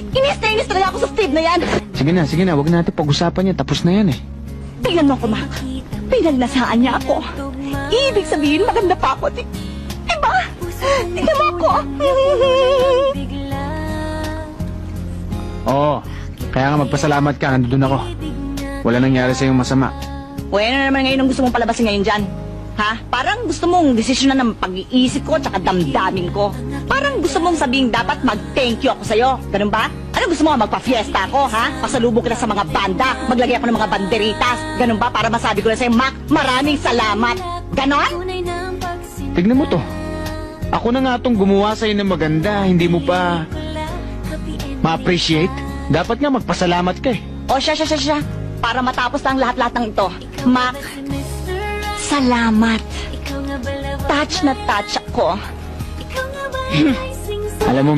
Inis na inis talaga ako sa Steve na yan. Sige na, wag natin pag-usapan yan. Tapos na yan eh. Tingnan mo ko, Mac. Pinagnasaan niya ako. Ibig sabihin, maganda pa ako. Diba? Tingnan mo ako. Oo, kaya nga magpasalamat ka. Nandun ako. Wala nangyari sa'yong masama. Bueno naman ngayon ang gusto mong palabasin ngayon dyan. Ha? Parang gusto mong desisyon na ng pag-iisip ko tsaka damdamin ko. Parang gusto mong sabihin dapat mag-thank you ako sa'yo. Ganun ba? Ano gusto mo? Magpa-fiesta ako, ha? Pasalubong kita sa mga banda. Maglagay ako ng mga banderitas. Ganun ba? Para masabi ko na sa'yo, Mac, maraming salamat. Ganon? Tignan mo to. Ako na nga tong gumawa sa'yo ng maganda. Hindi mo pa ma-appreciate. Dapat nga magpasalamat ka eh. O siya. Para matapos na ang lahat-lahat ng ito. Mac, salamat. Touch na touch ako. Alam mo,